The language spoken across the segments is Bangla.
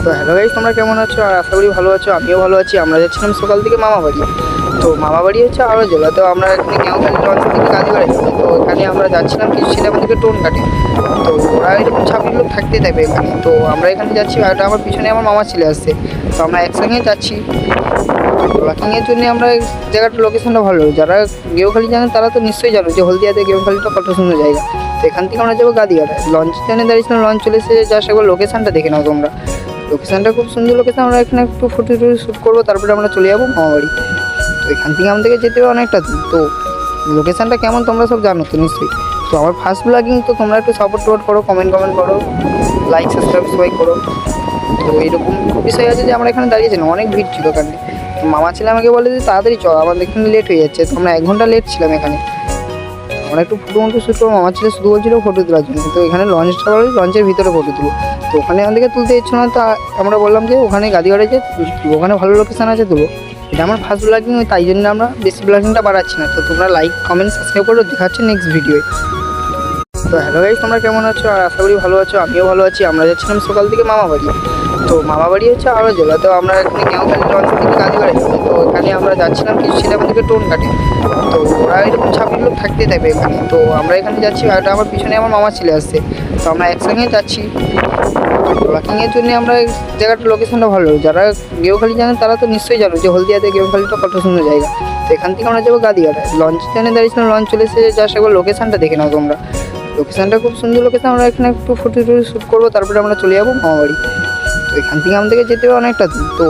তো হ্যালো গাইস, তোমরা কেমন আছো? আর আশা করি ভালো আছো। আমিও ভালো আছি। আমরা যাচ্ছিলাম সকাল থেকে মামা বাড়ি। তো মামা বাড়ি হচ্ছে আরও জেলা। তো আমরা এখানে কেওখালি লঞ্চ থেকে কাজীপাড়া যাবো। তো এখানে আমরা যাচ্ছিলাম, কিছু ছেলে আমাদেরকে টোন কাটে। তো ওরা এরকম 26 লোক থাকতেই থাকবে এখানে। তো আমরা এখানে যাচ্ছি, আর আমার পিছনে আমার মামা ছেলে আসছে। তো আমরা একসঙ্গে যাচ্ছি। ট্রেকিংয়ের জন্য আমরা জায়গাটার লোকেশনটা ভালো। যারা গেওখালি জানেন তারা তো নিশ্চয়ই জানো যে হলদিয়াতে গেওখালিটা কত সুন্দর জায়গা। তো এখান থেকে আমরা যাবো গাদিঘাটায়। লঞ্চ স্ট্যান্ডে দাঁড়িয়েছিলাম, লঞ্চ চলে এসে জাস্ট একবার লোকেশনটা দেখে নাও তোমরা। লোকেশনটা খুব সুন্দর লোকেশন। আমরা এখানে একটু ফটো শ্যুট করবো, তারপরে আমরা চলে যাবো মামাবাড়ি। তো এখান থেকে আমাদেরকে যেতে হবে অনেকটা দূর। তো লোকেশনটা কেমন তোমরা সব জানো তো নিশ্চয়ই। তো আমার ফার্স্ট ব্লগিং, তো তোমরা একটু সাপোর্ট করো, কমেন্ট করো, লাইক সাবস্ক্রাইব সবাই করো। তো এইরকম বিষয় আছে যে আমরা এখানে দাঁড়িয়েছিলাম, অনেক ভিড় ছিল এখানে। তো মামা ছেলে আমাকে বলে যে তাড়াতাড়ি চল, আমাদের এখানে লেট হয়ে যাচ্ছে। তো আমরা 1 ঘন্টা লেট ছিলাম এখানে। আমরা একটু ফটো শ্যুট করবো। মামা ছেলে শুধু বলছিল ফটো তোলার জন্য। তো এখানে লঞ্চটা বলে লঞ্চের ভিতরে ফটো তুলো। তো ওখানে আমাদেরকে তুলতে ইচ্ছে না। তো আমরা বললাম যে ওখানে গাদিঘাটায় যে ওখানে ভালো লোকেশান আছে তুলো। এটা আমার ফার্স্ট ব্লগিং, তাই জন্য আমরা বেশি ব্লগিংটা বাড়াচ্ছি না। তো তোমরা লাইক কমেন্ট সাবস্ক্রাইব করো। দেখা হচ্ছে নেক্সট ভিডিওয়ে। তো হ্যালো গাইস, তোমরা কেমন আছো? আর আশা করি ভালো আছো। আমিও ভালো আছি। আমরা যাচ্ছিলাম সকাল থেকে মামা বাড়ি। তো মামা বাড়ি হচ্ছে আরও জেলা। তো আমরা এখানে কেওখালি লঞ্চ থেকে কাজীপাড়া যাবো। তো এখানে আমরা যাচ্ছিলাম, কিছু ছেলে আমাদেরকে টোন কাটে। তো ওরা এরকম 26 লোক থাকতেই থাকবে এখানে। তো আমরা এখানে যাচ্ছি, আর আমার পিছনে আমার মামা ছেলে আসছে। তো আমরা একসঙ্গে যাচ্ছি। ট্রেকিংয়ের জন্য আমরা জায়গাটার লোকেশনটা ভালো। যারা গেওখালি জানেন তারা তো নিশ্চয়ই জানো যে হলদিয়াতে গেওখালিটা কত সুন্দর জায়গা। তো এখান থেকে আমরা যাবো গাদিঘাটায়। লঞ্চ স্ট্যান্ডে দাঁড়িয়েছিলাম, লঞ্চ চলে এসে জাস্ট একবার লোকেশনটা দেখে নাও তোমরা। লোকেশনটা খুব সুন্দর লোকেশন। আমরা এখানে একটু ফটো শ্যুট করবো, তারপরে আমরা চলে যাবো মামাবাড়ি। তো এখান থেকে আমাদেরকে যেতে হবে অনেকটা দূর। তো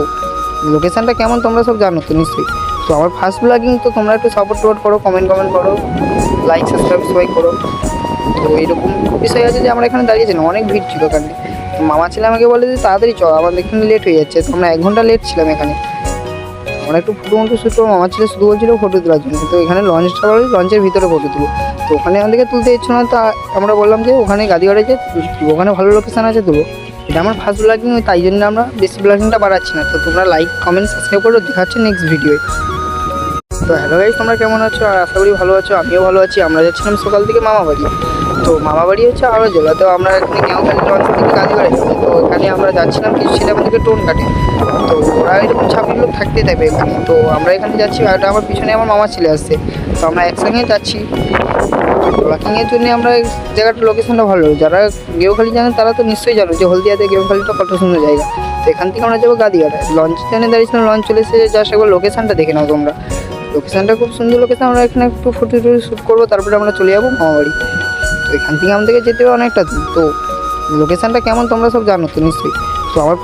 লোকেশনটা কেমন তোমরা সব জানো তো নিশ্চয়ই। তো আমার ফার্স্ট ব্লগিং, তো তোমরা একটু সাপোর্ট করো, কমেন্ট করো, লাইক সাবস্ক্রাইব সবাই করো। তো এইরকম বিষয় আছে যে আমরা এখানে দাঁড়িয়েছিলাম, অনেক ভিড় ছিল এখানে। তো মামা ছেলে আমাকে বলে যে তাড়াতাড়ি চল, আমাদের এখানে লেট হয়ে যাচ্ছে। তো আমরা 1 ঘন্টা লেট ছিলাম এখানে। আমরা একটু ফটো শ্যুট করবো। মামা ছেলে শুধু বলছিল ফটো তোলার জন্য। তো এখানে লঞ্চটা বলে লঞ্চের ভিতরে ফটো তুলো। তো ওখানে আমাদেরকে তুলতে ইচ্ছে না। তো আমরা বললাম যে ওখানে গাদিঘাটায় যে ওখানে ভালো লোকেশান আছে তুলো। এটা আমার ফার্স্ট ব্লগিং, তাই জন্য আমরা বেশি ব্লগিংটা বাড়াচ্ছি না। তো তোমরা লাইক কমেন্ট সাবস্ক্রাইব করো। দেখা হচ্ছে নেক্সট ভিডিওয়ে। তো হ্যালো গাইস, তোমরা কেমন আছো? আর আশা করি ভালো আছো। আমিও ভালো আছি। আমরা যাচ্ছিলাম সকাল থেকে মামা বাড়ি। তো মামা বাড়ি হচ্ছে আরও জেলা। তো আমরা এখানে কেওখালি লঞ্চ থেকে কাজীপাড়া যাবো। তো এখানে আমরা যাচ্ছিলাম, কিছু ছেলে আমাদেরকে টোন কাটে। তো ওরা এরকম 26 লোক থাকতেই থাকবে এখানে। তো আমরা এখানে যাচ্ছি, আর আমার পিছনে আমার মামা ছেলে আসছে। তো আমরা একসঙ্গে যাচ্ছি। ট্রেকিংয়ের জন্য আমরা জায়গাটার লোকেশনটা ভালো। যারা গেওখালি জানেন তারা তো নিশ্চয়ই জানো যে হলদিয়াতে গেওখালিটা কত সুন্দর জায়গা। তো এখান থেকে আমরা যাবো গাদিঘাটায়। লঞ্চ স্ট্যান্ডে দাঁড়িয়েছিলাম, লঞ্চ চলে এসে জাস্ট একবার লোকেশনটা দেখে নাও তোমরা। লোকেশনটা খুব সুন্দর লোকেশন। আমরা এখানে একটু ফটো শ্যুট করবো, তারপরে আমরা চলে যাবো মামাবাড়ি। তো এখান থেকে আমাদেরকে যেতে হবে অনেকটা দূর। তো লোকেশনটা কেমন তোমরা সব জানো তো নিশ্চয়ই। তো আমার